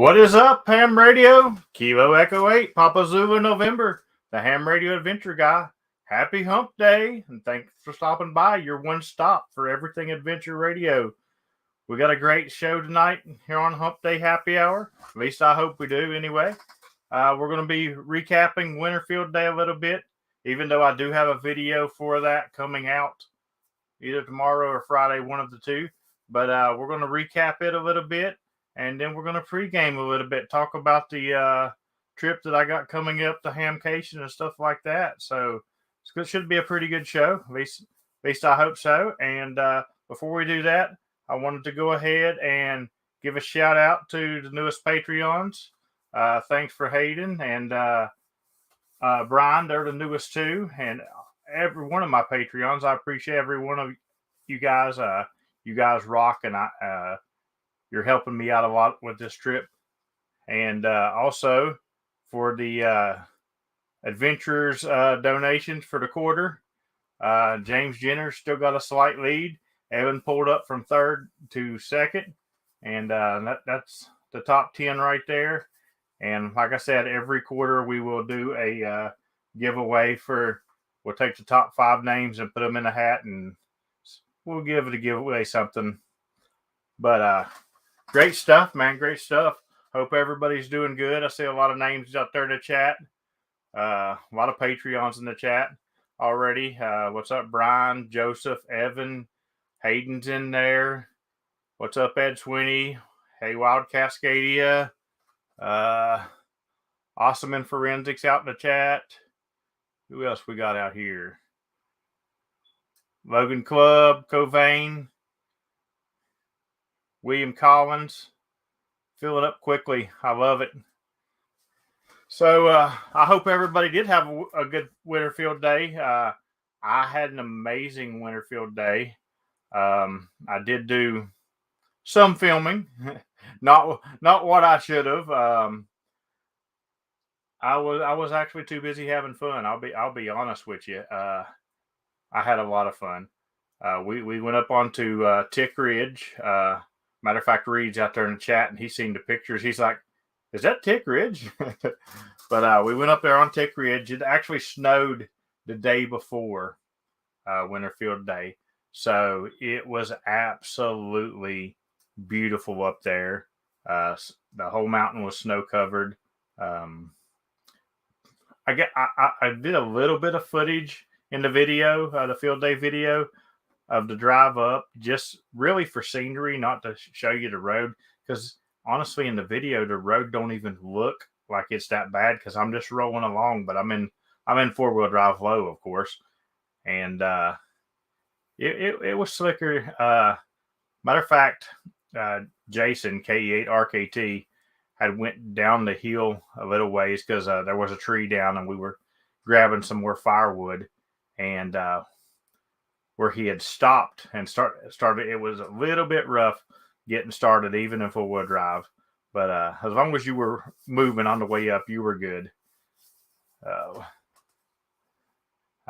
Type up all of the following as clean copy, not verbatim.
What is up, Ham Radio? Kilo Echo 8, Papa Zulu November, the Ham Radio Adventure Guy. Happy Hump Day, and thanks for stopping by. Your one stop for everything Adventure Radio. We got a great show tonight here on Hump Day Happy Hour. At least I hope we do anyway. We're going to be recapping Winterfield Day a little bit, even though I do have a video for that coming out either tomorrow or Friday, one of the two. But we're going to recap it a little bit. And then we're going to pregame a little bit, talk about the trip that I got coming up to Hamcation and stuff like that. So it should be a pretty good show. At least I hope so. And before we do that, I wanted to go ahead and give a shout out to the newest Patreons. Thanks for Hayden and Brian. They're the newest too. And every one of my Patreons, I appreciate every one of you guys. You guys rock, and you're helping me out a lot with this trip. And also for the Adventurers donations for the quarter, James Jenner still got a slight lead. Evan pulled up from third to second. And that's the top 10 right there. And like I said, every quarter we will do a giveaway we'll take the top 5 names and put them in a hat, and we'll give it a giveaway something. But great stuff, man. Great stuff. Hope everybody's doing good. I see a lot of names out there in the chat. A lot of Patreons in the chat already. What's up, Brian, Joseph, Evan, Hayden's in there. What's up, Ed Sweeney? Hey, Wild Cascadia. Awesome in Forensics out in the chat. Who else we got out here? Logan Club, Covain. William Collins, fill it up quickly. I love it. So I hope everybody did have a good Winterfield Day. I had an amazing Winterfield Day. I did do some filming, not what I should have. I was actually too busy having fun. I'll be honest with you. I had a lot of fun. We went up onto Tick Ridge. Matter of fact, Reed's out there in the chat, and he's seen the pictures. He's like, "Is that Tick Ridge?" But we went up there on Tick Ridge. It actually snowed the day before Winterfield Day, so it was absolutely beautiful up there. The whole mountain was snow covered. I did a little bit of footage in the video, the field day video, of the drive up, just really for scenery, not to show you the road, because honestly in the video the road don't even look like it's that bad, because I'm just rolling along, but I'm in 4-wheel drive low, of course, and it was slicker. Matter of fact, Jason KE8RKT had went down the hill a little ways because there was a tree down, and we were grabbing some more firewood, and where he had stopped and started, it was a little bit rough getting started, even in 4-wheel drive. But as long as you were moving on the way up, you were good. I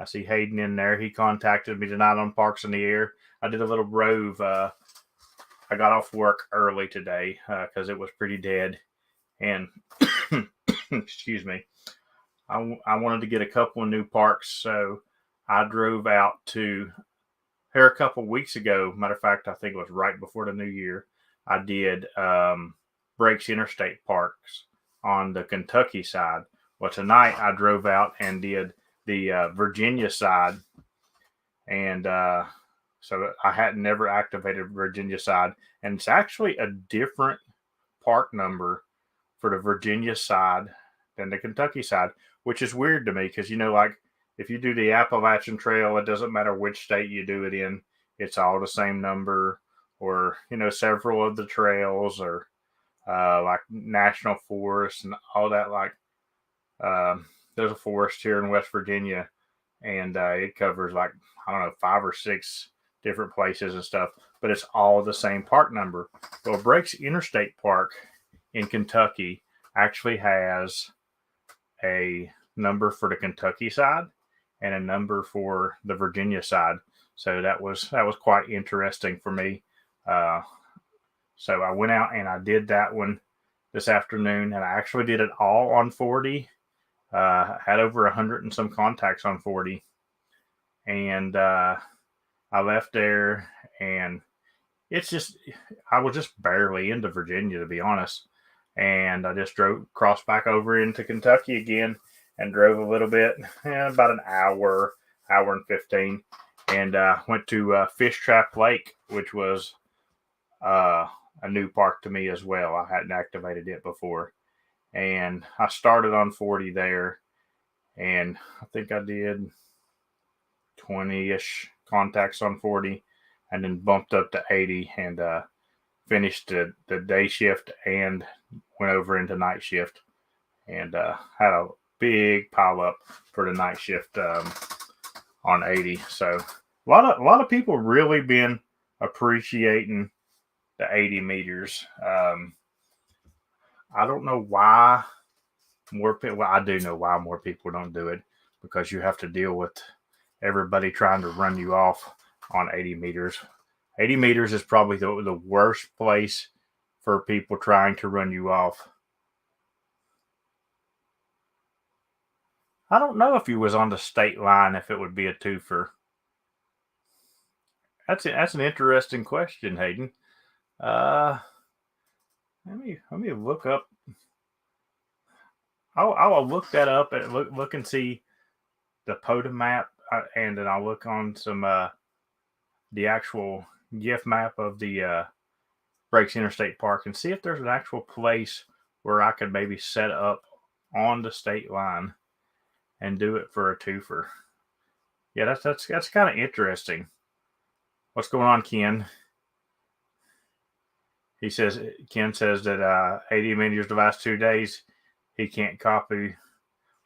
see Hayden in there. He contacted me tonight on Parks in the Air. I did a little rove. I got off work early today because it was pretty dead. And, excuse me, I wanted to get a couple of new parks, so I drove out to here a couple weeks ago. Matter of fact, I think it was right before the new year. I did Breaks Interstate Parks on the Kentucky side. Well, tonight I drove out and did the Virginia side. And so I had never activated Virginia side. And it's actually a different park number for the Virginia side than the Kentucky side, which is weird to me because, like, if you do the Appalachian Trail, it doesn't matter which state you do it in. It's all the same number, or, several of the trails, or like National Forest and all that. Like, there's a forest here in West Virginia, and it covers, like, I don't know, 5 or 6 different places and stuff, but it's all the same park number. Well, Breaks Interstate Park in Kentucky actually has a number for the Kentucky side and a number for the Virginia side. So that was quite interesting for me. So I went out and I did that one, this afternoon, and I actually did it all on 40. Had over 100 and some contacts on 40, and I left there, and it's just, I was just barely into Virginia, to be honest. And I just crossed back over into Kentucky again and drove a little bit, about an hour, hour and 15, and went to Fish Trap Lake, which was a new park to me as well. I hadn't activated it before. And I started on 40 there, and I think I did 20-ish contacts on 40, and then bumped up to 80 and finished the day shift and went over into night shift, and had a big pile up for the night shift on 80. So a lot of people really been appreciating the 80 meters. I don't know why more people. Well, I do know why more people don't do it, because you have to deal with everybody trying to run you off on 80 meters. 80 meters is probably the worst place for people trying to run you off. I don't know if you was on the state line, if it would be a twofer. That's an interesting question, Hayden. Let me look up. I'll look that up and look and see the POTA map, and then I'll look on some the actual GIF map of the Breaks Interstate Park and see if there's an actual place where I could maybe set up on the state line and do it for a twofer. Yeah, that's kind of interesting. What's going on, Ken? Ken says that 80 meters the last 2 days he can't copy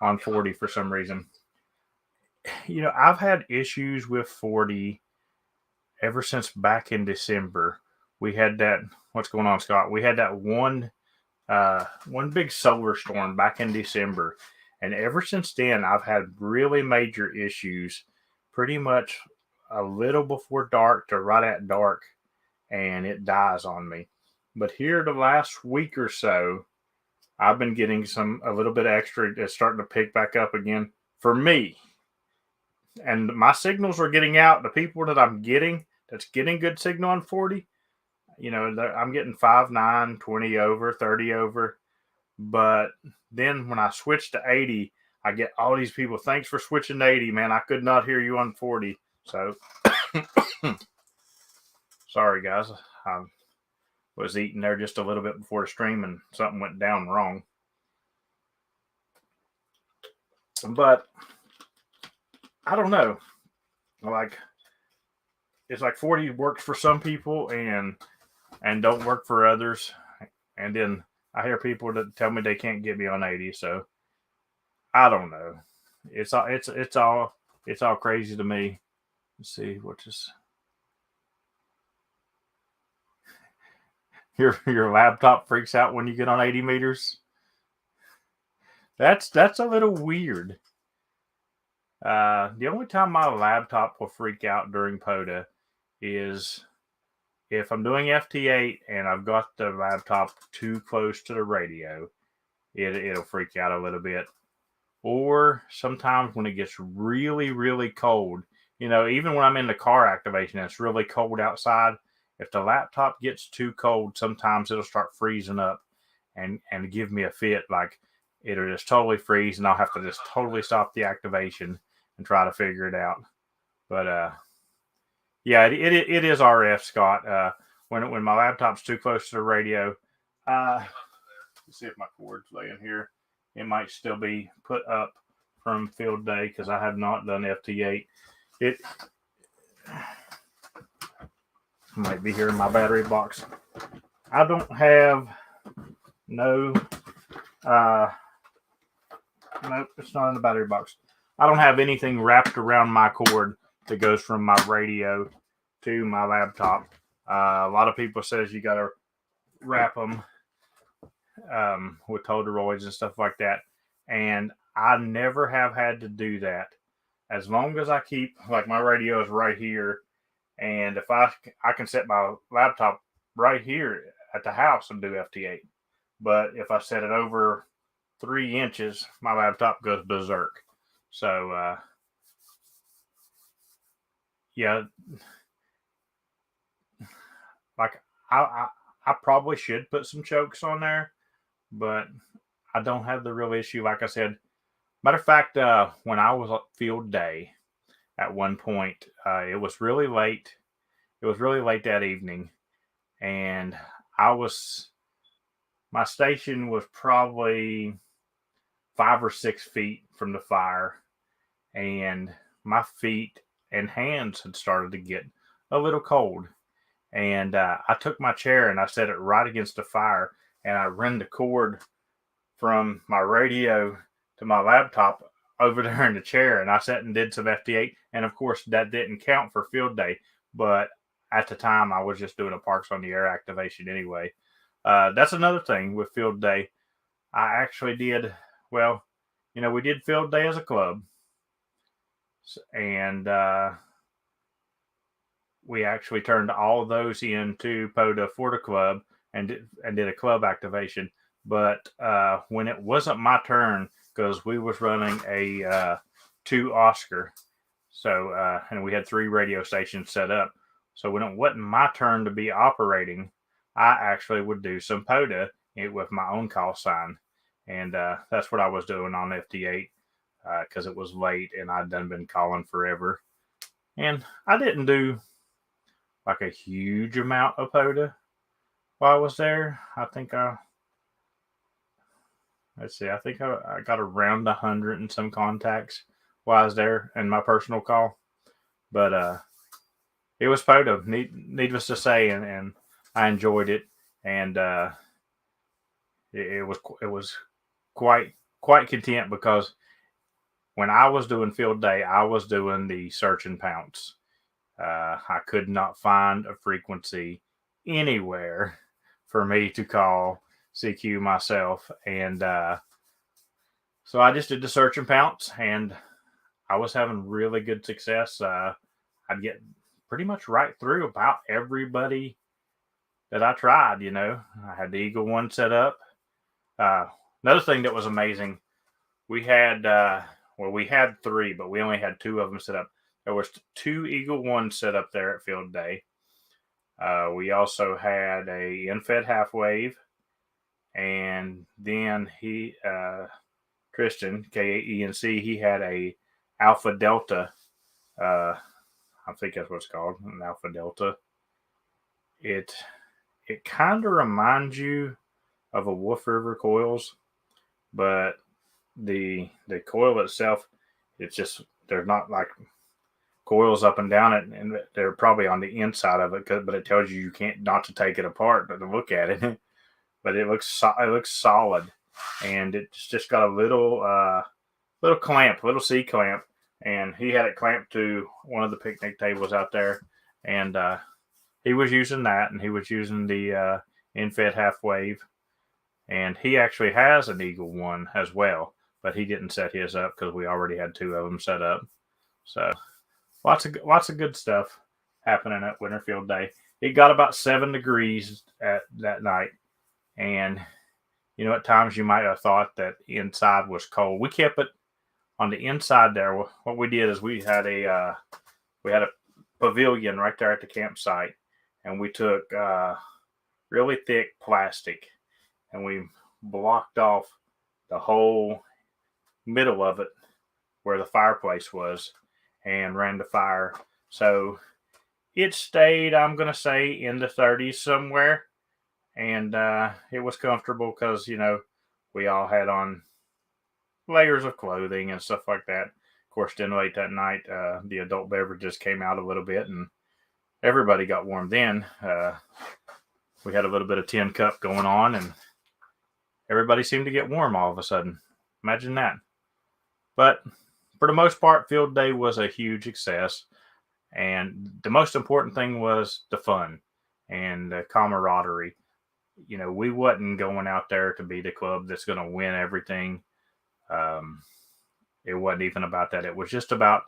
on 40 for some reason. I've had issues with 40 ever since back in December. We had that. What's going on, Scott? We had that one big solar storm back in December, and ever since then I've had really major issues, pretty much a little before dark to right at dark, and it dies on me. But here the last week or so, I've been getting a little bit extra. It's starting to pick back up again for me. And my signals are getting out. The people that I'm getting, that's getting good signal on 40, I'm getting 5.9, 20 over, 30 over. But then when I switch to 80, I get all these people, thanks for switching to 80, man. I could not hear you on 40. So, sorry, guys. I was eating there just a little bit before the stream and something went down wrong. But I don't know. It's like 40 works for some people and don't work for others. And then I hear people that tell me they can't get me on 80. So I don't know. It's all crazy to me. Let's see what this. Your laptop freaks out when you get on 80 meters. That's a little weird. The only time my laptop will freak out during POTA is if I'm doing FT8 and I've got the laptop too close to the radio. It'll freak out a little bit. Or sometimes when it gets really, really cold, even when I'm in the car activation, it's really cold outside. If the laptop gets too cold, sometimes it'll start freezing up and give me a fit. Like it'll just totally freeze, and I'll have to just totally stop the activation and try to figure it out. But yeah, it is RF, Scott. When my laptop's too close to the radio, let's see if my cord's laying here. It might still be put up from field day because I have not done FT8. It might be here in my battery box. I don't have nope, it's not in the battery box. I don't have anything wrapped around my cord that goes from my radio to my laptop. A lot of people says you got to wrap them with Totoroids and stuff like that. And I never have had to do that. As long as I keep, like my radio is right here. And if I can set my laptop right here at the house and do FT8. but if I set it over 3 inches, my laptop goes berserk. So yeah, like I probably should put some chokes on there, but I don't have the real issue. Like I said, matter of fact, when I was at field day at one point, it was really late. It was really late that evening, and I was my station was probably 5 or 6 feet from the fire, and my feet and hands had started to get a little cold. And I took my chair and I set it right against the fire, and I ran the cord from my radio to my laptop over there in the chair, and I sat and did some FT8. And of course, that didn't count for field day, but at the time, I was just doing a Parks on the Air activation anyway. That's another thing with field day. I actually did, well, we did field day as a club, and we actually turned all of those into POTA for the club and did a club activation. But when it wasn't my turn, because we was running a 2 Oscar, so and we had 3 radio stations set up. So when it wasn't my turn to be operating, I actually would do some POTA with my own call sign, and that's what I was doing on FT8 because it was late and I'd done been calling forever, and I didn't do like a huge amount of POTA while I was there. I think let's see, I think I got around 100 and some contacts while I was there in my personal call, but it was POTA, needless to say, and I enjoyed it, and it was quite content because when I was doing field day, I was doing the search and pounce. I could not find a frequency anywhere for me to call CQ myself, and so I just did the search and pounce, and I was having really good success. I'd get pretty much right through about everybody that I tried. I had the Eagle One set up. Another thing that was amazing, we had we had 3, but we only had 2 of them set up. There was 2 Eagle Ones set up there at field day. We also had a infed half wave, and then Tristan KAENC, he had a Alpha Delta. I think that's what it's called, an Alpha Delta. It kind of reminds you of a Wolf River coils, but the coil itself, it's just there's not like coils up and down it, and they're probably on the inside of it, but it tells you can't not to take it apart to look at it. But it looks solid, and it's just got a little clamp, little C clamp, and he had it clamped to one of the picnic tables out there, and he was using that, and he was using the infed half wave, and he actually has an Eagle One as well, but he didn't set his up because we already had 2 of them set up. So lots of good stuff happening at Winterfield Day. It got about 7 degrees at that night, and at times you might have thought that inside was cold. We kept it on the inside there. What we did is we had a pavilion right there at the campsite, and we took really thick plastic, and we blocked off the whole middle of it where the fireplace was, and ran the fire. So it stayed, I'm going to say, in the 30s somewhere. And it was comfortable because, we all had on layers of clothing and stuff like that. Of course, then late that night, the adult beverages came out a little bit, and everybody got warm then. We had a little bit of tin cup going on, and everybody seemed to get warm all of a sudden. Imagine that. But for the most part, field day was a huge success, and the most important thing was the fun and the camaraderie. We wasn't going out there to be the club that's going to win everything. It wasn't even about that. It was just about,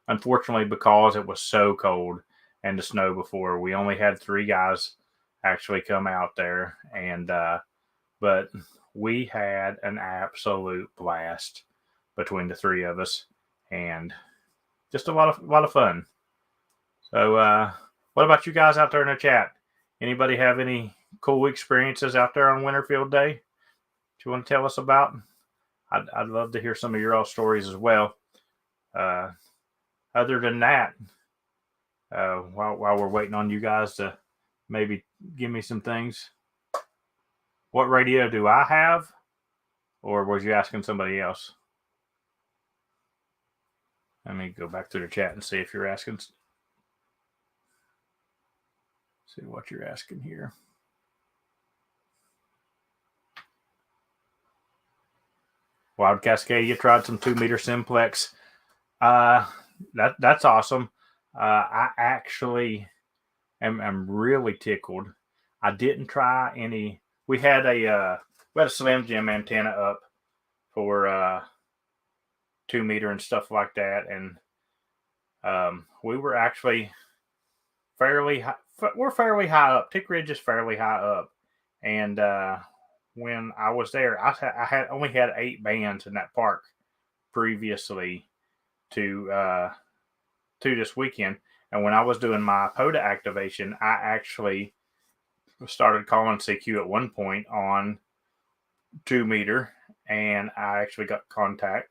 unfortunately, because it was so cold and the snow before, we only had 3 guys actually come out there. And but we had an absolute blast between the three of us, and just a lot of fun. So, what about you guys out there in the chat? Anybody have any cool experiences out there on Winterfield Day that you want to tell us about? I'd love to hear some of your all stories as well. Other than that, while we're waiting on you guys to maybe give me some things, what radio do I have, or was you asking somebody else? Let me go back to the chat and see if you're asking. See what you're asking here. Wild Cascade, you tried some 2-meter simplex. That's awesome. I actually am really tickled. I didn't try any. We had a Slim Jim antenna up for 2-meter and stuff like that, and we were actually fairly high. We're fairly high up. Tick Ridge is fairly high up, and when I was there, I had only had 8 bands in that park previously to this weekend. And when I was doing my POTA activation, I actually started calling CQ at one point on 2-meter, and I actually got contact.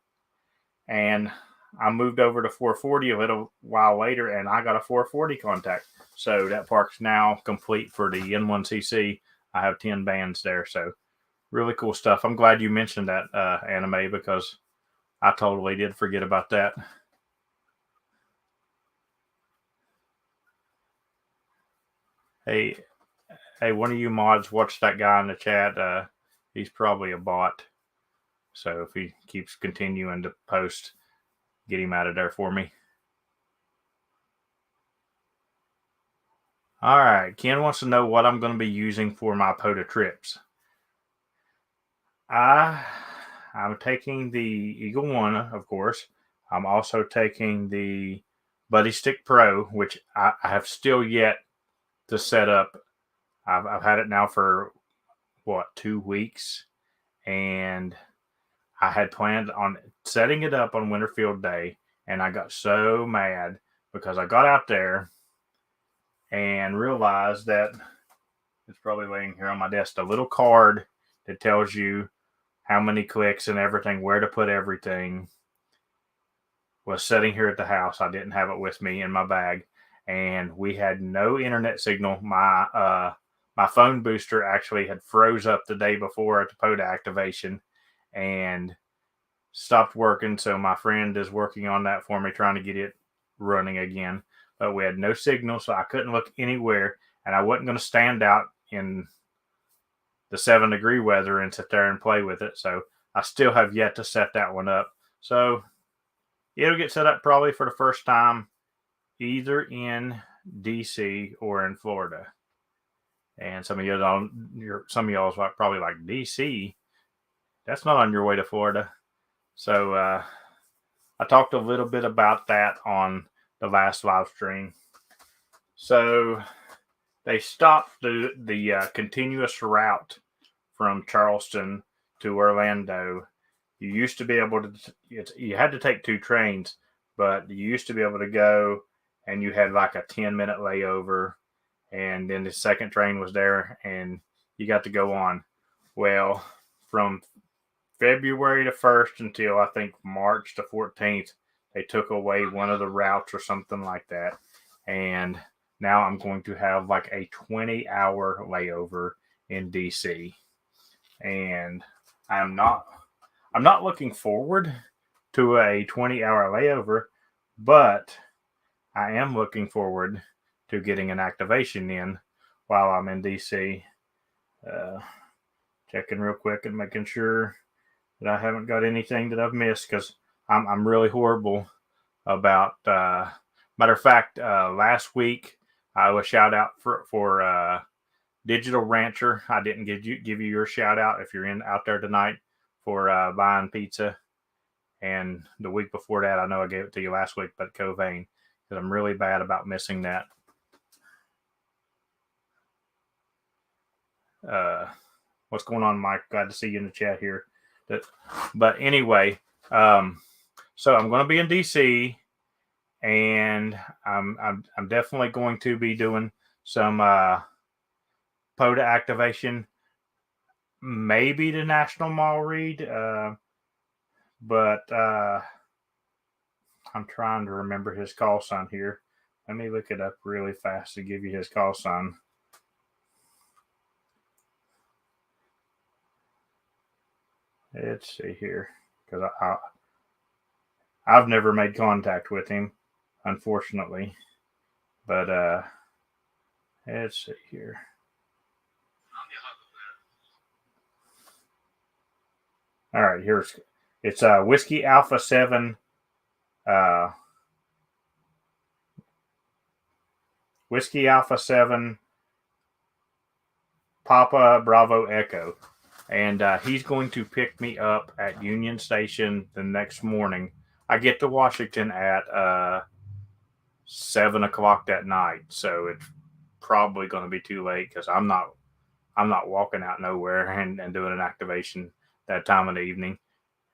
And I moved over to 440 a little while later, and I got a 440 contact. So that park's now complete for the N1CC. I have 10 bands there, so really cool stuff. I'm glad you mentioned that, Anime, because I totally did forget about that. Hey, one of you mods, watch that guy in the chat. He's probably a bot. So if he keeps continuing to post, get him out of there for me. All right. Ken wants to know what I'm going to be using for my POTA trips. I'm taking the Eagle One, of course. I'm also taking the Buddy Stick Pro, which I have still yet to set up. I've had it now for 2 weeks, and I had planned on setting it up on Winterfield Day, and I got so mad because I got out there and realized that it's probably laying here on my desk, a little card that tells you how many clicks and everything, where to put everything, was sitting here at the house. I didn't have it with me in my bag, and we had no internet signal. My phone booster actually had froze up the day before at the POTA activation and stopped working. So my friend is working on that for me, trying to get it running again. But we had no signal, so I couldn't look anywhere, and I wasn't going to stand out in the 7-degree weather and sit there and play with it. So I still have yet to set that one up. So it'll get set up probably for the first time either in DC or in Florida. And some of y'all is probably like, DC? That's not on your way to Florida. So I talked a little bit about that on the last live stream. So they stopped the continuous route from Charleston to Orlando. You used to be able to, you had to take 2 trains, but you used to be able to go and you had like a 10-minute layover, and then the second train was there and you got to go on. Well, from February the 1st until I think March the 14th, they took away one of the routes or something like that. And now I'm going to have like a 20-hour layover in DC. And I'm not looking forward to a 20-hour layover, but I am looking forward to getting an activation in while I'm in DC. Checking real quick and making sure that I haven't got anything that I've missed, because I'm really horrible about. Matter of fact, last week I was shout out for Digital Rancher. I didn't give you your shout out if you're out there tonight for buying pizza. And the week before that, I know I gave it to you last week, but Covain, because I'm really bad about missing that. What's going on, Mike? Glad to see you in the chat here. But anyway, so I'm going to be in DC, and I'm definitely going to be doing some POTA activation, maybe the National Mall read, but I'm trying to remember his call sign here. Let me look it up really fast to give you his call sign. Let's see here, because I've never made contact with him, unfortunately. But let's see here. All right, it's Whiskey Alpha 7. Whiskey Alpha 7 Papa Bravo Echo. And he's going to pick me up at Union Station the next morning. I get to Washington at 7 o'clock that night, so it's probably going to be too late because I'm not walking out nowhere and doing an activation that time of the evening,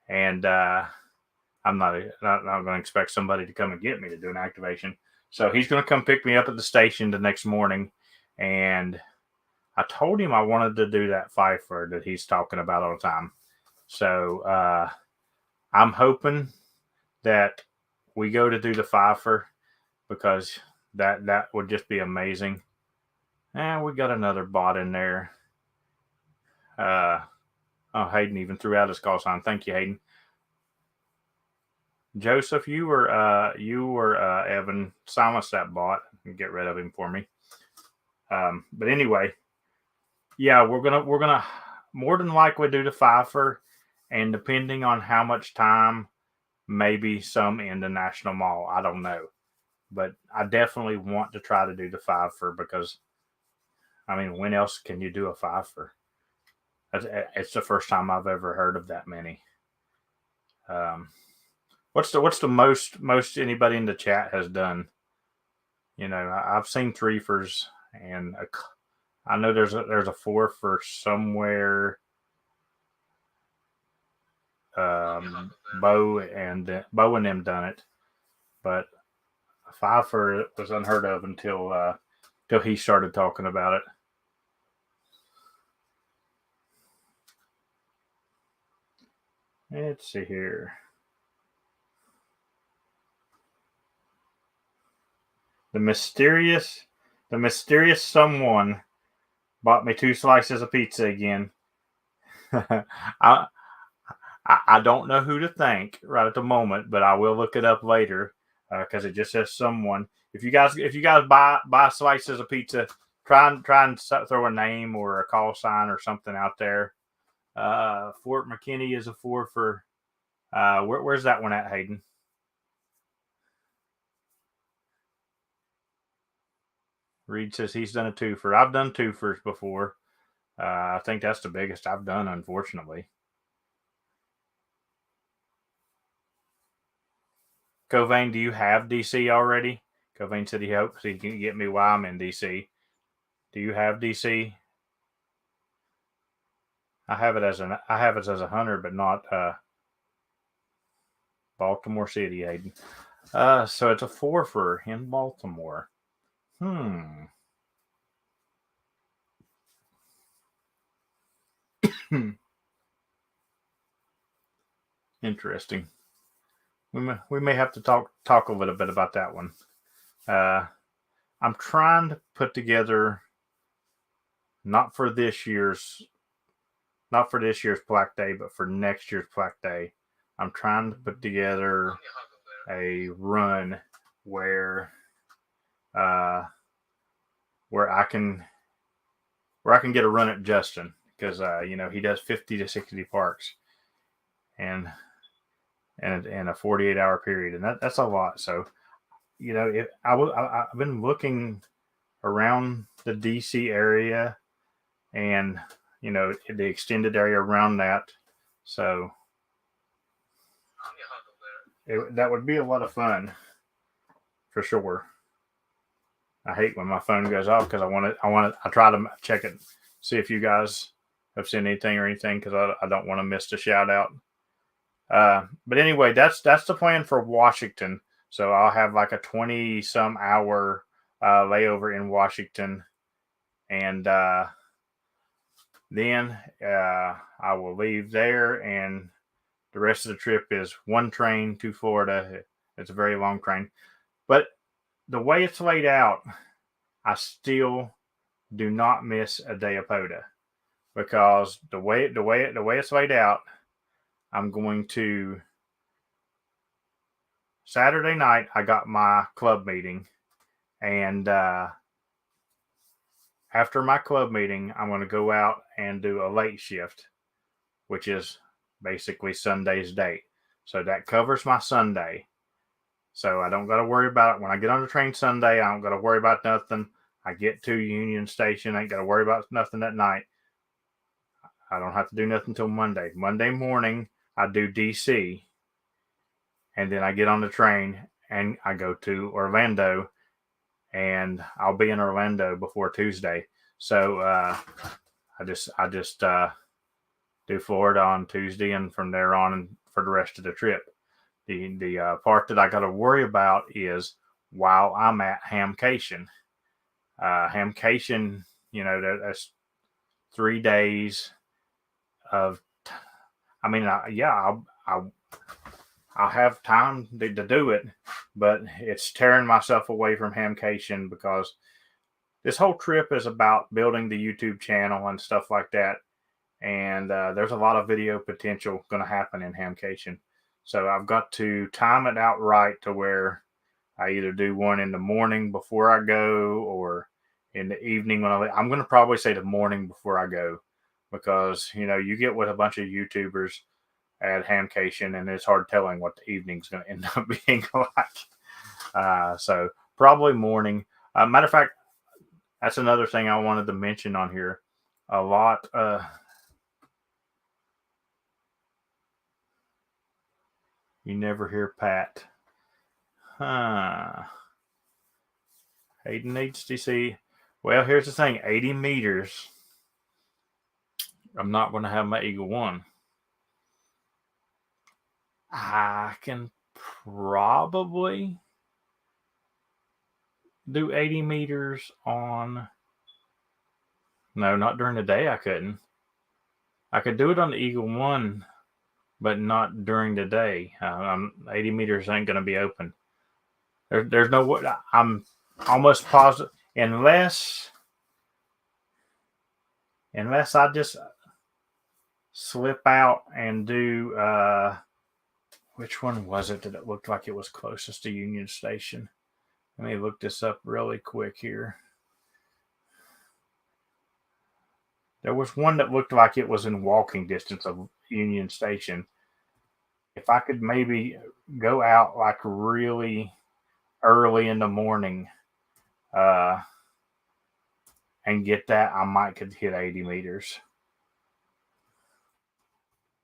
and I'm not going to expect somebody to come and get me to do an activation. So he's going to come pick me up at the station the next morning, and I told him I wanted to do that Pfeiffer that he's talking about all the time. So I'm hoping that we go to do the Pfeiffer because that would just be amazing. And we got another bot in there. Hayden even threw out his call sign. Thank you, Hayden. Joseph, you were Evan, silence that bot and get rid of him for me. But anyway, yeah, we're gonna more than likely do the Pfeiffer, and depending on how much time, maybe some in the National Mall. I don't know, but I definitely want to try to do the Pfeiffer because, I mean, when else can you do a Pfeiffer? It's the first time I've ever heard of that many. What's the most anybody in the chat has done? You know, I've seen threefers, and I know there's a four for somewhere. Bo and them done it, but a Pfeiffer was unheard of until he started talking about it. Let's see here. The mysterious someone bought me 2 slices of pizza again. I don't know who to thank right at the moment, but I will look it up later because it just says someone. If you guys buy slices of pizza, try and throw a name or a call sign or something out there. Fort McKinney is a 4 for. Where's that one at, Hayden? Reed says he's done a 2 for. I've done 2 for before. I think that's the biggest I've done, unfortunately. Covain, do you have DC already? Covain said he hopes he can get me while I'm in DC. Do you have DC? I have it as a 100, but not Baltimore City, Aiden. So it's a 4 for in Baltimore. Interesting. We may have to talk a little bit about that one. I'm trying to put together not for this year's Black Day, but for next year's Black Day. I'm trying to put together a run where I can get a run at Justin because he does 50 to 60 parks and a 48-hour period, and that's a lot. So I've been looking around the DC area and the extended area around that, so that would be a lot of fun for sure. I hate when my phone goes off because I try to check it see if you guys have seen anything or anything, because I don't want to miss the shout out. But anyway, that's the plan for Washington. So I'll have like a 20 some hour layover in Washington, and then I will leave there, and the rest of the trip is one train to Florida. It's a very long train, but the way it's laid out, I still do not miss a day of POTA, because the way it's laid out, I'm going to Saturday night. I got my club meeting, and after my club meeting, I'm going to go out and do a late shift, which is basically Sunday's date. So that covers my Sunday. So I don't got to worry about it. When I get on the train Sunday, I don't got to worry about nothing. I get to Union Station, I ain't got to worry about nothing that night. I don't have to do nothing until Monday. Monday morning, I do DC, and then I get on the train and I go to Orlando, and I'll be in Orlando before Tuesday. So I just do Florida on Tuesday, and from there on and for the rest of the trip. The part that I got to worry about is while I'm at Hamcation. Hamcation, that's 3 days of. I mean, I'll have time to do it, but it's tearing myself away from Hamcation, because this whole trip is about building the YouTube channel and stuff like that. And there's a lot of video potential going to happen in Hamcation. So I've got to time it out right to where I either do one in the morning before I go, or in the evening when I'm going to probably say the morning before I go, because you get with a bunch of YouTubers at Hamcation, and it's hard telling what the evening's going to end up being like. So probably morning. Matter of fact, that's another thing I wanted to mention on here. A lot. You never hear Pat. Hayden needs to see. Well, here's the thing. 80 meters. I'm not going to have my Eagle One. I can probably do 80 meters on. No, not during the day. I couldn't. I could do it on the Eagle One, but not during the day. 80 meters ain't going to be open. There's no way. I'm almost positive, unless I just slip out and do. Which one was it that it looked like it was closest to Union Station? Let me look this up really quick here. There was one that looked like it was in walking distance of Union Station. If I could maybe go out like really early in the morning and get that, I might could hit 80 meters.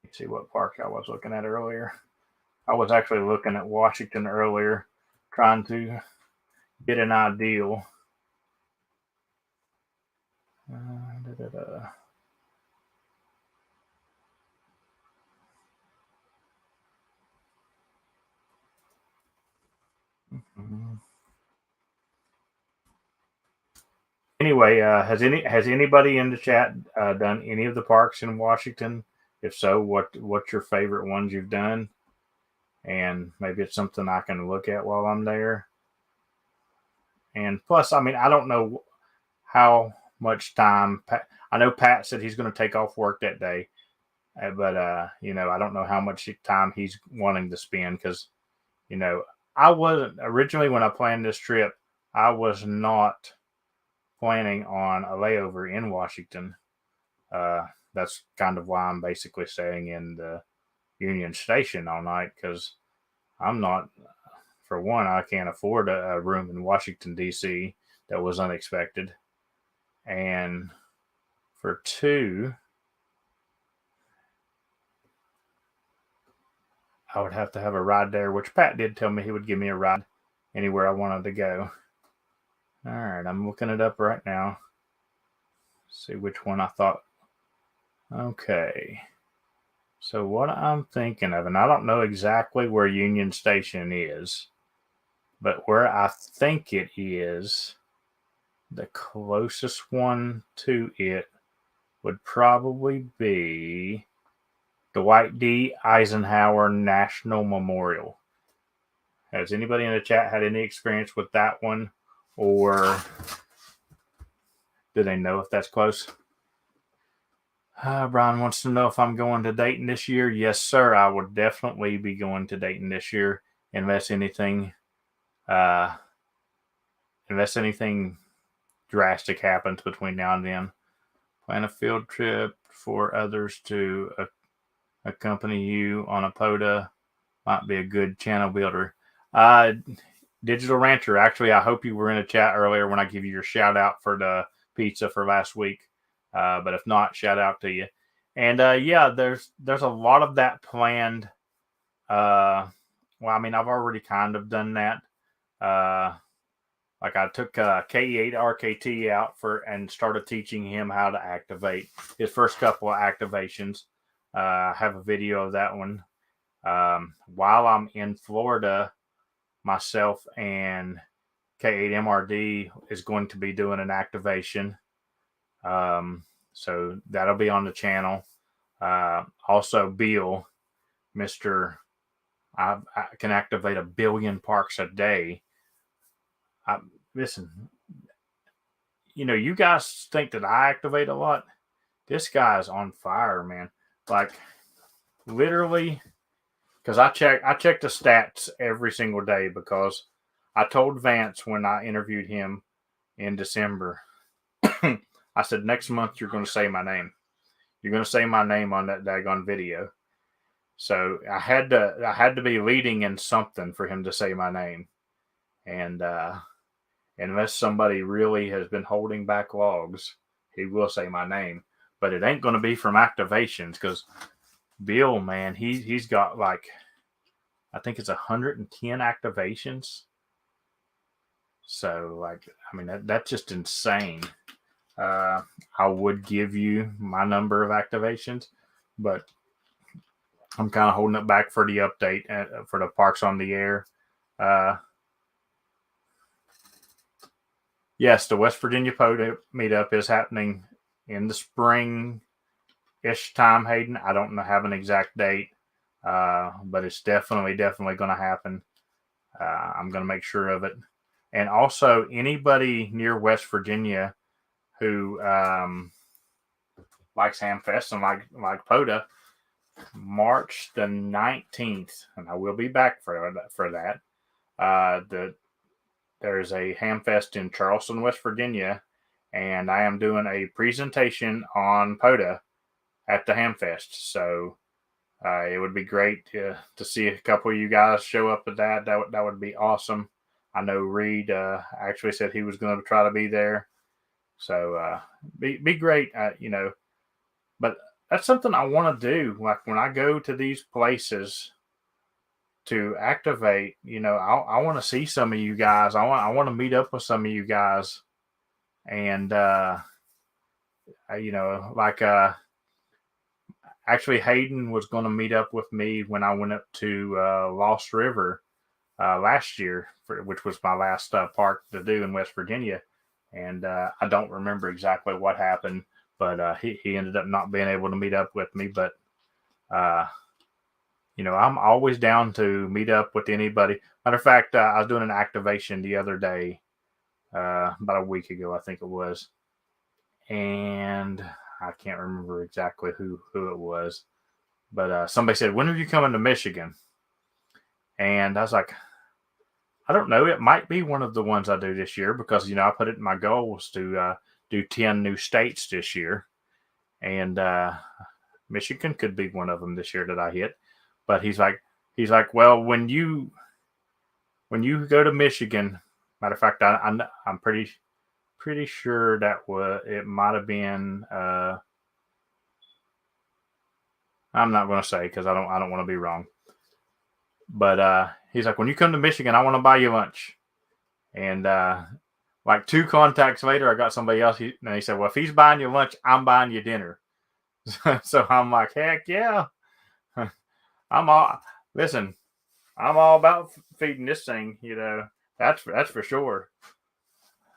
Let's see what park I was looking at earlier. I was actually looking at Washington earlier, trying to get an ideal. Anyway, has anybody in the chat done any of the parks in Washington? If so, what's your favorite ones you've done? And maybe it's something I can look at while I'm there. And plus, I mean, I don't know how much time. I know Pat said he's going to take off work that day, but I don't know how much time he's wanting to spend, because I wasn't originally, when I planned this trip, I was not planning on a layover in Washington. That's kind of why I'm basically staying in the Union Station all night, because I'm not. For one, I can't afford a room in Washington, D.C. That was unexpected. And for two, I would have to have a ride there, which Pat did tell me he would give me a ride anywhere I wanted to go. All right, I'm looking it up right now. See which one I thought. Okay. So what I'm thinking of, and I don't know exactly where Union Station is, but where I think it is, the closest one to it would probably be Dwight D. Eisenhower National Memorial. Has anybody in the chat had any experience with that one, or do they know if that's close? Brian wants to know if I'm going to Dayton this year. Yes, sir. I would definitely be going to Dayton this year, unless anything drastic happens between now and then. Plan a field trip for others to accompany you on a POTA. Might be a good channel builder. Digital Rancher, actually, I hope you were in a chat earlier when I give you your shout out for the pizza for last week. But if not, shout out to you. And yeah, there's a lot of that planned. Well, I mean, I've already kind of done that. Like I took KE8 RKT out and started teaching him how to activate his first couple of activations. I have a video of that one. While I'm in Florida, myself and K8MRD is going to be doing an activation. So that'll be on the channel. Also, Bill, Mr. I can activate 1 billion parks a day. Listen, you guys think that I activate a lot. This guy's on fire, man. Like, literally, because I check the stats every single day, because I told Vance when I interviewed him in December, I said, next month you're going to say my name. You're going to say my name on that daggone video. So I had to be leading in something for him to say my name. And unless somebody really has been holding back logs, he will say my name. But it ain't going to be from activations, because Bill, man, he's got like, I think it's 110 activations. So, like, I mean, that's just insane. I would give you my number of activations, but I'm kind of holding it back for the update for the Parks on the Air. Yes, the West Virginia POTA meetup is happening in the spring-ish time, Hayden. I don't have an exact date, but it's definitely going to happen. I'm going to make sure of it. And also, anybody near West Virginia who likes Hamfest and like POTA, March the 19th, and I will be back for that. There's a Hamfest in Charleston, West Virginia, and I am doing a presentation on POTA at the Hamfest. So it would be great to see a couple of you guys show up at that. That would be awesome. I know Reed actually said he was going to try to be there. So be great, But that's something I want to do. Like, when I go to these places to activate, I want to see some of you guys. I want to meet up with some of you guys, and actually Hayden was going to meet up with me when I went up to Lost River last year, which was my last park to do in West Virginia, and I don't remember exactly what happened, but he ended up not being able to meet up with me. But I'm always down to meet up with anybody. Matter of fact, I was doing an activation the other day, about a week ago, I think it was. And I can't remember exactly who it was. But somebody said, when are you coming to Michigan? And I was like, I don't know. It might be one of the ones I do this year, because, I put it in my goals to do 10 new states this year. And Michigan could be one of them this year that I hit. But he's like, well, when you go to Michigan, matter of fact, I'm pretty sure it might have been. I'm not going to say, because I don't want to be wrong. But he's like, when you come to Michigan, I want to buy you lunch. And Like 2 contacts later, I got somebody else. And he said, well, if he's buying you lunch, I'm buying you dinner. So I'm like, heck yeah. I'm all, listen, I'm all about feeding this thing, that's for sure.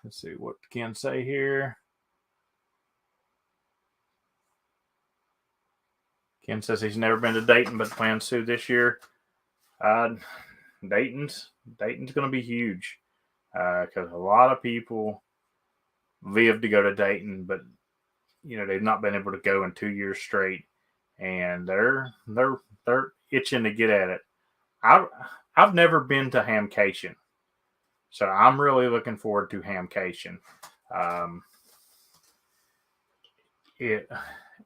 Let's see what Ken say here. Ken says he's never been to Dayton, but plans to this year. Dayton's going to be huge because a lot of people live to go to Dayton, but they've not been able to go in 2 years straight, and they're itching to get at it. I've never been to Hamcation, so I'm really looking forward to Hamcation.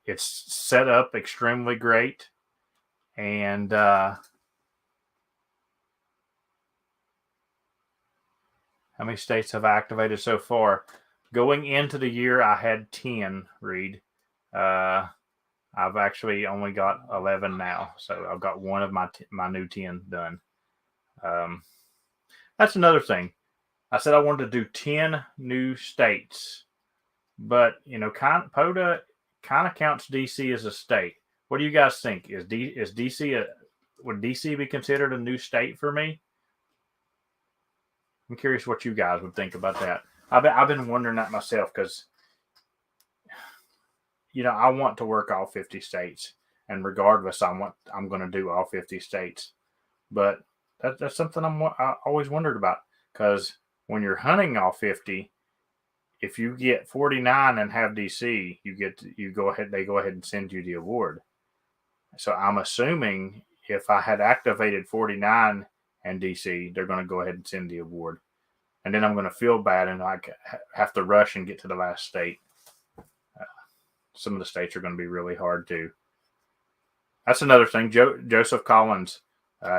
It's set up extremely great, and how many states have I activated so far? Going into the year, I had 10, Reed. I've actually only got 11 now, so I've got one of my new 10 done. That's another thing. I said I wanted to do 10 new states, but POTA kind of counts DC as a state. What do you guys think? Is DC would DC be considered a new state for me? I'm curious what you guys would think about that. I've been wondering that myself because I want to work all 50 states, and regardless, I'm going to do all 50 states. But that's something I always wondered about, because when you're hunting all 50, if you get 49 and have DC, they go ahead and send you the award. So I'm assuming if I had activated 49 and DC, they're going to go ahead and send the award. And then I'm going to feel bad and I have to rush and get to the last state. Some of the states are going to be really hard too. That's another thing. Joseph Collins,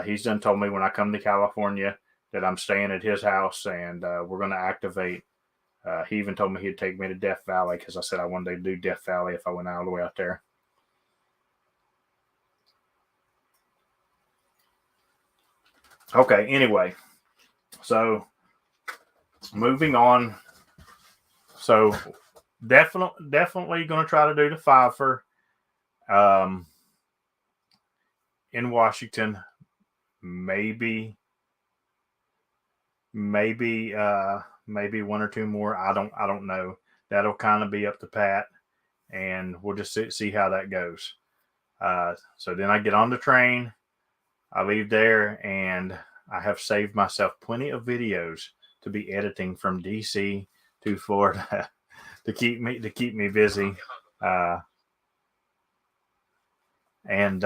he's done told me when I come to California that I'm staying at his house, and we're going to activate. He even told me he'd take me to Death Valley because I said I wanted to do Death Valley if I went all the way out there. Okay, anyway. So, moving on. So, definitely going to try to do the Pfeiffer in Washington. Maybe one or two more. I don't know. That'll kind of be up to Pat, and we'll just see how that goes. So then I get on the train. I leave there, and I have saved myself plenty of videos to be editing from DC to Florida to keep me busy. And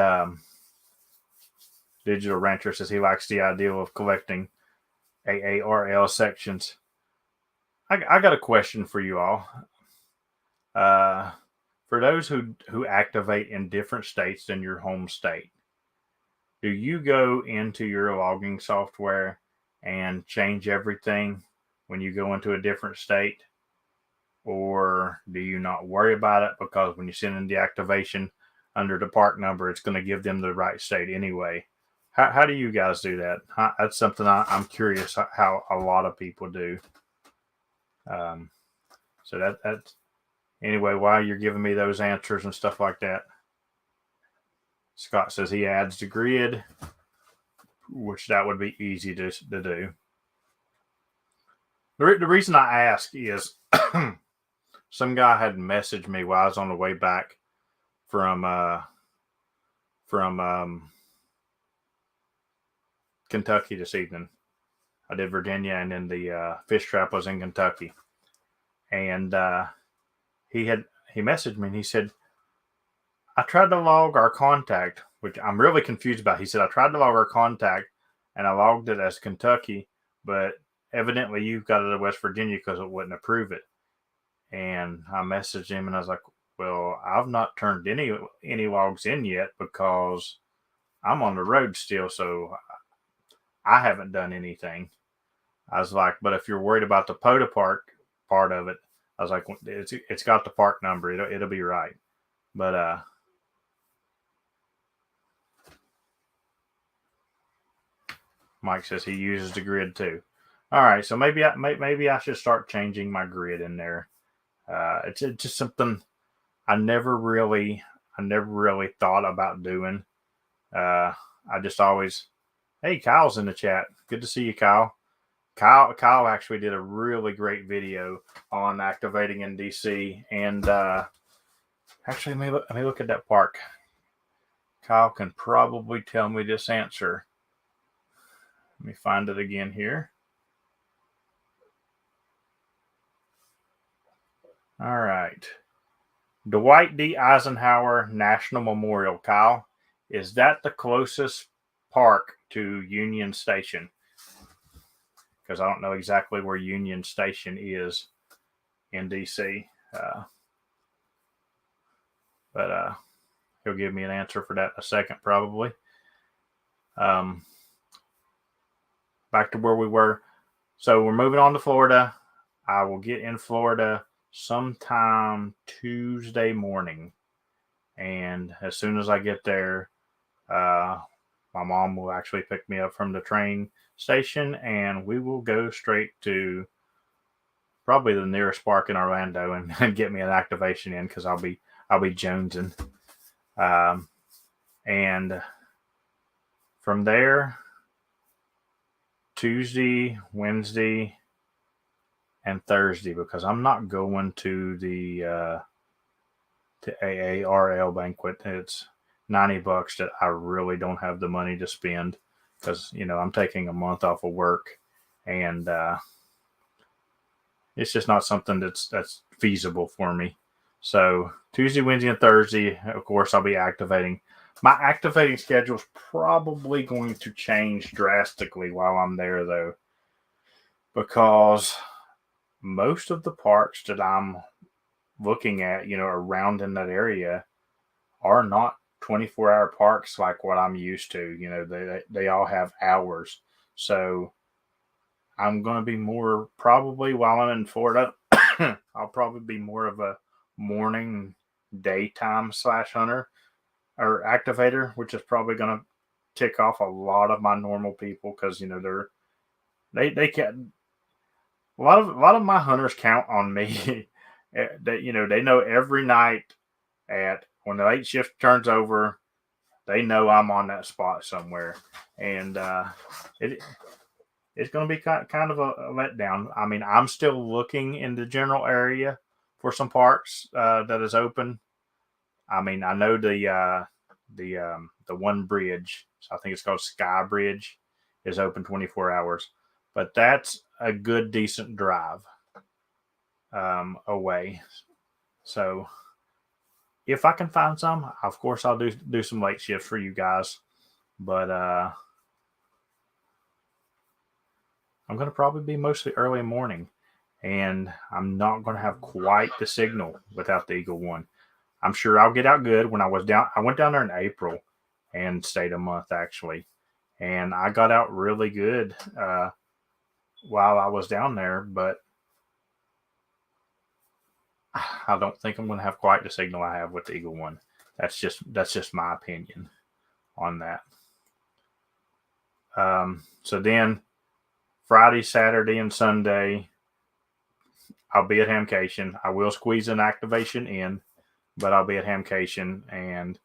Digital Rancher says he likes the idea of collecting AARL sections. I got a question for you all. For those who activate in different states than your home state, do you go into your logging software and change everything when you go into a different state? Or do you not worry about it because when you send in the activation under the park number, it's going to give them the right state anyway? How do you guys do that? That's something I'm curious how a lot of people do. So that's anyway, while you're giving me those answers and stuff like that, Scott says he adds the grid, which that would be easy to do. The reason I ask is some guy had messaged me while I was on the way back from Kentucky this evening. I did Virginia, and then the fish trap was in Kentucky. And he messaged me and he said, I tried to log our contact, which I'm really confused about. He said, I tried to log our contact and I logged it as Kentucky, but evidently you've got it as West Virginia because it wouldn't approve it. And I messaged him and I was like, well, I've not turned any logs in yet because I'm on the road still, so I haven't done anything. I was like, but if you're worried about the POTA park part of it, I was like, it's got the park number. It'll be right. But Mike says he uses the grid too. All right, so maybe I should start changing my grid in there. It's just something I never really I never really thought about doing. I just always, hey, Kyle's in the chat. Good to see you, Kyle. Kyle actually did a really great video on activating in DC, and actually, let me look at that park. Kyle can probably tell me this answer. Let me find it again here. All right. Dwight D. Eisenhower National Memorial, Kyle. Is that the closest park to Union Station? Because I don't know exactly where Union Station is in DC. But he'll give me an answer for that in a second, probably. Back to where we were. So we're moving on to Florida. I will get in Florida sometime Tuesday morning. And as soon as I get there, my mom will actually pick me up from the train station, and we will go straight to probably the nearest park in Orlando and get me an activation in because I'll be jonesing. And from there, Tuesday, Wednesday, and Thursday, because I'm not going to the to AARL banquet. It's $90 that I really don't have the money to spend because I'm taking a month off of work, and it's just not something that's feasible for me. So Tuesday, Wednesday, and Thursday, of course, I'll be activating. My activating schedule is probably going to change drastically while I'm there, though, because most of the parks that I'm looking at, around in that area are not 24-hour parks like what I'm used to. They all have hours. So I'm going to be more probably while I'm in Florida, I'll probably be more of a morning daytime / hunter or activator, which is probably going to tick off a lot of my normal people because they can a lot of my hunters count on me. That they know every night at when the late shift turns over, they know I'm on that spot somewhere, and it's going to be kind of a letdown. I mean, I'm still looking in the general area for some parks that is open. I mean, I know the one bridge, I think it's called Sky Bridge, is open 24 hours, but that's a good decent drive away. So if I can find some, of course I'll do some late shifts for you guys, but I'm going to probably be mostly early morning, and I'm not going to have quite the signal without the Eagle One. I'm sure I'll get out good. When I went down there in April and stayed a month actually, and I got out really good while I was down there, but I don't think I'm going to have quite the signal I have with the Eagle One. That's just my opinion on that. So then Friday, Saturday, and Sunday, I'll be at Hamcation. I will squeeze an activation in, but I'll be at Hamcation, and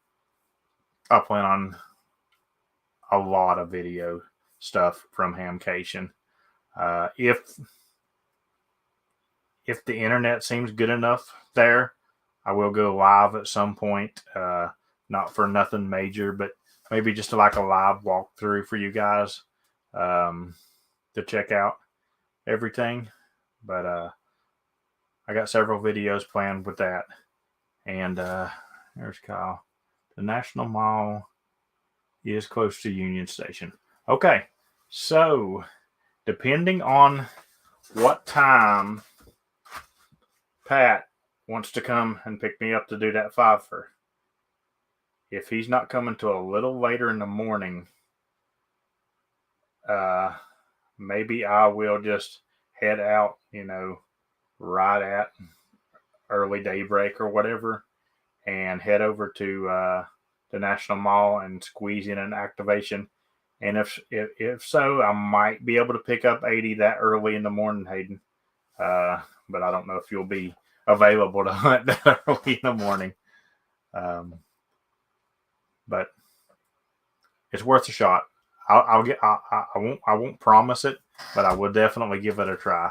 I plan on a lot of video stuff from Hamcation. If the internet seems good enough there, I will go live at some point. Not for nothing major, but maybe just like a live walkthrough for you guys to check out everything. But I got several videos planned with that. And there's Kyle. The National Mall is close to Union Station. Okay, so depending on what time Pat wants to come and pick me up to do that fiver, if he's not coming till a little later in the morning, maybe I will just head out, right at early daybreak or whatever, and head over to the National Mall and squeeze in an activation And if so, I might be able to pick up 80 that early in the morning, Hayden. But I don't know if you'll be available to hunt that early in the morning. But it's worth a shot. I won't promise it, but I will definitely give it a try.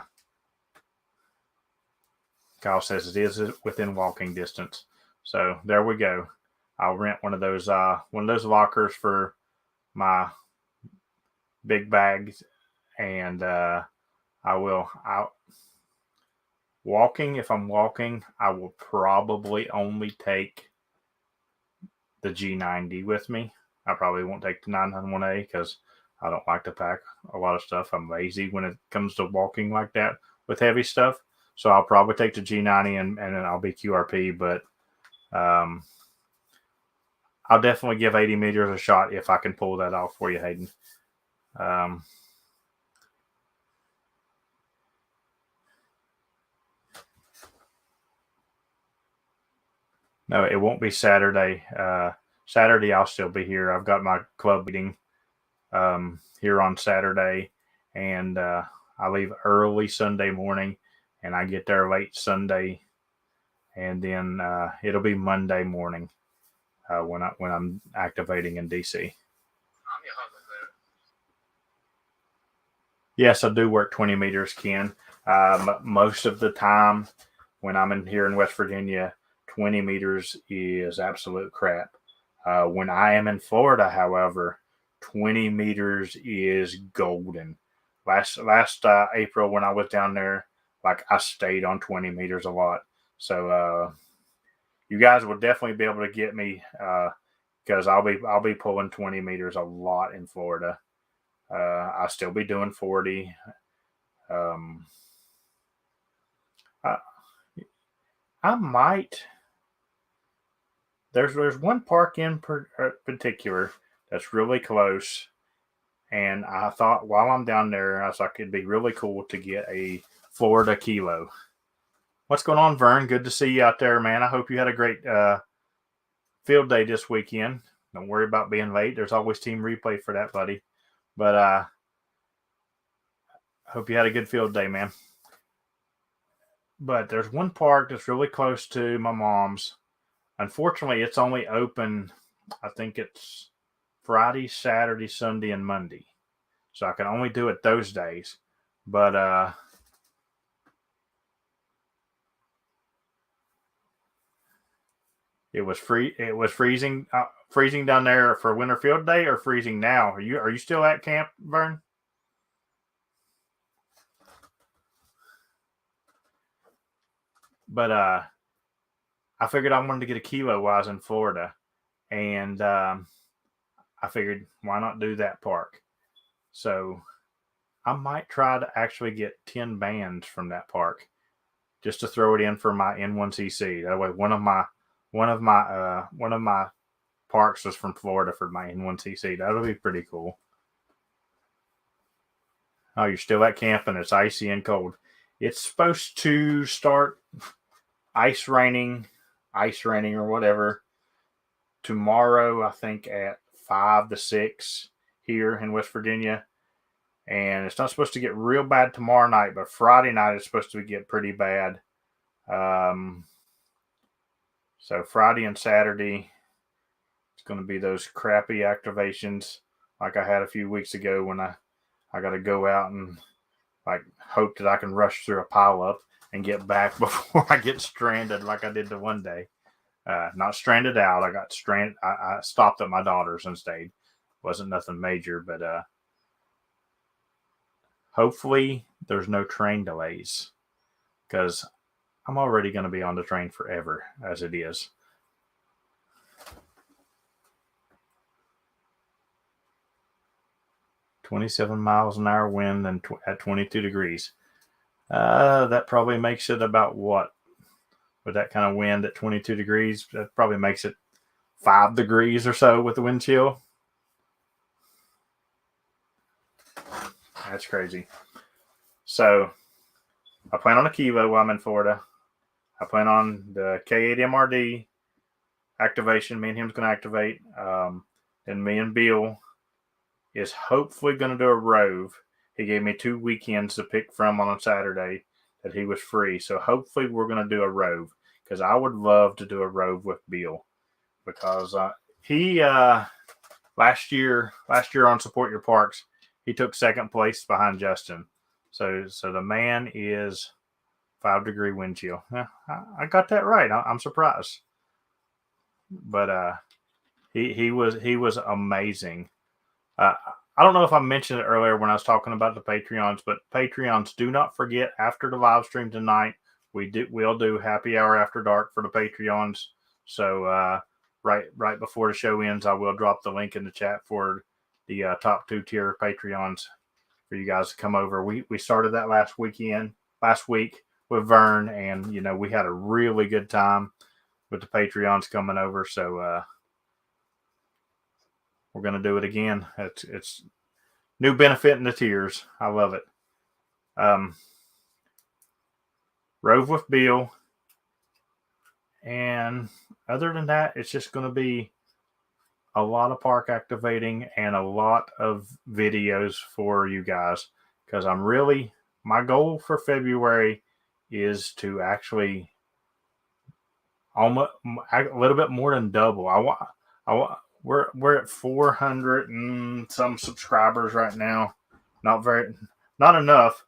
Kyle says it is within walking distance. So there we go. I'll rent one of those lockers for my big bags, and walking. If I'm walking, I will probably only take the G90 with me. I probably won't take the 901A because I don't like to pack a lot of stuff. I'm lazy when it comes to walking like that with heavy stuff. So I'll probably take the G90 and then I'll be QRP, but I'll definitely give 80 meters a shot if I can pull that off for you, Hayden. No, it won't be Saturday. Saturday, I'll still be here. I've got my club meeting here on Saturday, and I leave early Sunday morning, and I get there late Sunday, and then it'll be Monday morning when I'm activating in DC. Yes, I do work 20 meters, Ken. Most of the time when I'm in here in West Virginia, 20 meters is absolute crap. When I am in Florida, however, 20 meters is golden. Last April when I was down there, like I stayed on 20 meters a lot. So you guys will definitely be able to get me because I'll be pulling 20 meters a lot in Florida. I'll still be doing 40. I might. There's one park in particular that's really close, and I thought while I'm down there, I was like it'd be really cool to get a Florida kilo. What's going on, Vern? Good to see you out there, man. I hope you had a great field day this weekend. Don't worry about being late. There's always team replay for that, buddy. But I hope you had a good field day, man. But there's one park that's really close to my mom's. Unfortunately, it's only open, I think it's Friday, Saturday, Sunday, and Monday. So I can only do it those days. But it was freezing down there for winter field day, or freezing now. Are you still at camp, Vern? But I figured I wanted to get a kilo while I was in Florida, and I figured why not do that park. So I might try to actually get 10 bands from that park just to throw it in for my N1CC. That way, one of my parks was from Florida for my N1CC. That'll be pretty cool. Oh, you're still at camp and it's icy and cold. It's supposed to start ice raining or whatever tomorrow, I think at 5 to 6 here in West Virginia. And it's not supposed to get real bad tomorrow night, but Friday night it's supposed to get pretty bad. So Friday and Saturday, it's going to be those crappy activations like I had a few weeks ago when I got to go out and like hope that I can rush through a pile up and get back before I get stranded like I did the one day. Not stranded out. I got stranded. I stopped at my daughter's and stayed. Wasn't nothing major, but hopefully there's no train delays because I'm already going to be on the train forever as it is. "27 miles an hour wind and at 22 degrees. That probably makes it about what? With that kind of wind at 22 degrees, that probably makes it 5 degrees or so with the wind chill. That's crazy. So I plan on a kilo while I'm in Florida. I plan on the K8MRD activation. Me and him's going to activate. And me and Bill is hopefully going to do a rove. He gave me 2 weekends to pick from on a Saturday that he was free. So hopefully we're going to do a rove, because I would love to do a rove with Bill, because he last year on Support Your Parks, he took second place behind Justin. So the man is 5-degree wind chill. I got that right. I'm surprised, but he was amazing. I don't know if I mentioned it earlier when I was talking about the Patreons, but Patreons, do not forget, after the live stream tonight, we'll do Happy Hour After Dark for the Patreons. So right before the show ends, I will drop the link in the chat for the top 2 tier Patreons for you guys to come over. We started that last week with Vern, and we had a really good time with the Patreons coming over. So we're gonna do it again. It's new benefit in the tiers. I love it. Rove with Bill, and other than that, it's just going to be a lot of park activating and a lot of videos for you guys, because my goal for February is to actually almost a little bit more than double. We're at 400 and some subscribers right now. Not enough.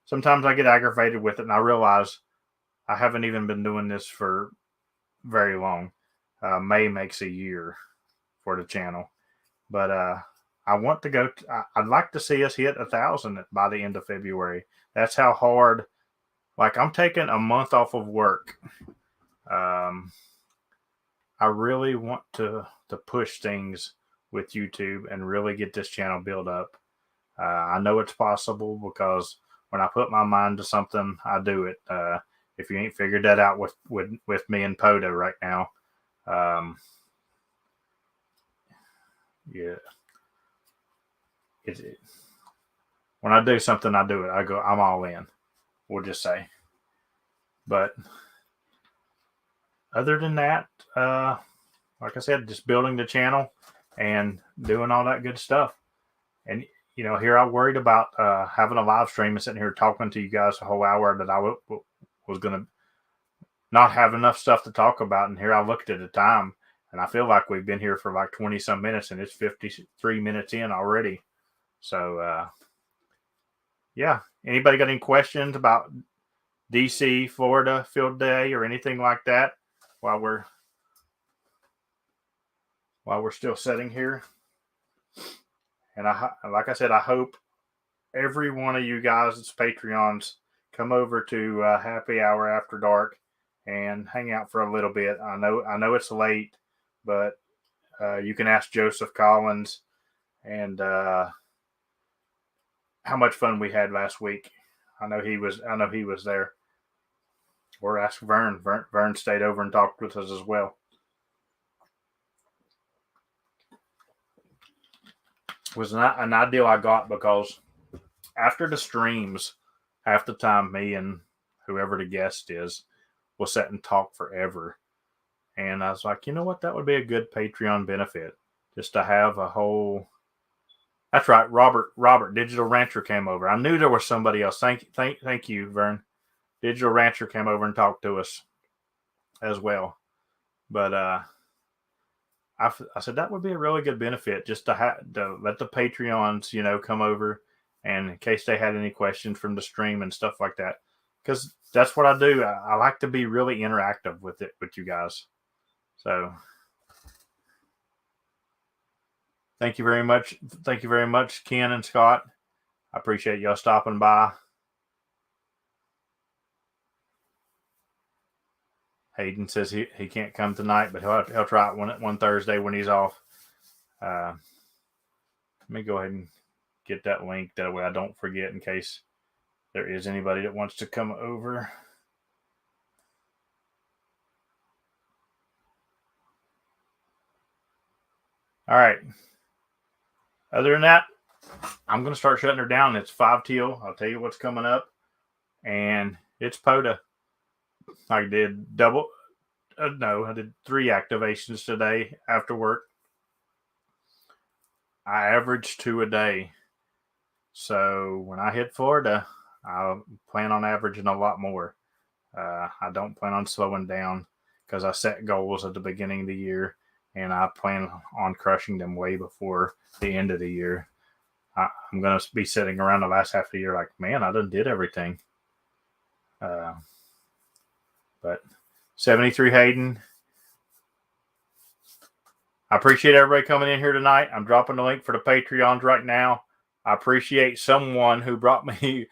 Sometimes I get aggravated with it, and I realize I haven't even been doing this for very long. May makes a year for the channel, but I want to go. I'd like to see us hit 1,000 by the end of February. That's how hard. Like, I'm taking a month off of work. I really want to push things with YouTube and really get this channel built up. I know it's possible, because when I put my mind to something, I do it. If you ain't figured that out with me and Poda right now, yeah, when I do something, I do it. I'm all in. We'll just say. But other than that, like I said, just building the channel and doing all that good stuff. And here I worried about having a live stream and sitting here talking to you guys a whole hour that I was going to not have enough stuff to talk about. And here I looked at the time, and I feel like we've been here for like 20 some minutes, and it's 53 minutes in already. So, yeah. Anybody got any questions about DC, Florida field day or anything like that while we're still sitting here? And like I said, I hope every one of you guys that's Patreons come over to Happy Hour After Dark and hang out for a little bit. I know it's late, but you can ask Joseph Collins and how much fun we had last week. I know he was there. Or ask Vern. Vern stayed over and talked with us as well. It was not an ideal I got, because after the streams, half the time me and whoever the guest is will sit and talk forever. And I was like, you know what? That would be a good Patreon benefit, just to have a whole. That's right, Robert, Digital Rancher came over. I knew there was somebody else. Thank you, Vern. Digital Rancher came over and talked to us as well. But I said that would be a really good benefit, just to let the Patreons, come over, and in case they had any questions from the stream and stuff like that, because that's what I do. I like to be really interactive with you guys. So thank you very much. Thank you very much, Ken and Scott. I appreciate y'all stopping by. Hayden says he can't come tonight, but he'll try it one Thursday when he's off. Let me go ahead and get that link. That way I don't forget, in case there is anybody that wants to come over. All right. Other than that, I'm going to start shutting her down. It's 5 till. I'll tell you what's coming up. And it's Poda. I did I did 3 activations today after work. I average 2 a day. So when I hit Florida, I plan on averaging a lot more. I don't plan on slowing down because I set goals at the beginning of the year, and I plan on crushing them way before the end of the year. I'm going to be sitting around the last half of the year like, man, I done did everything. But 73 Hayden, I appreciate everybody coming in here tonight. I'm dropping the link for the Patreons right now. I appreciate someone who bought me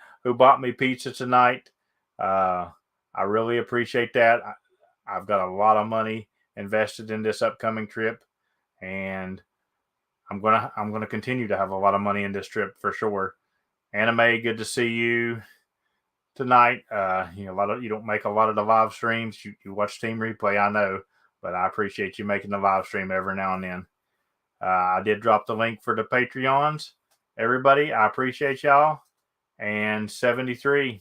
pizza tonight. I really appreciate that. I've got a lot of money invested in this upcoming trip, and I'm gonna continue to have a lot of money in this trip for sure. Anime, good to see you tonight. You don't make a lot of the live streams. You watch Team Replay, I know, but I appreciate you making the live stream every now and then. I did drop the link for the Patreons. Everybody, I appreciate y'all. And 73.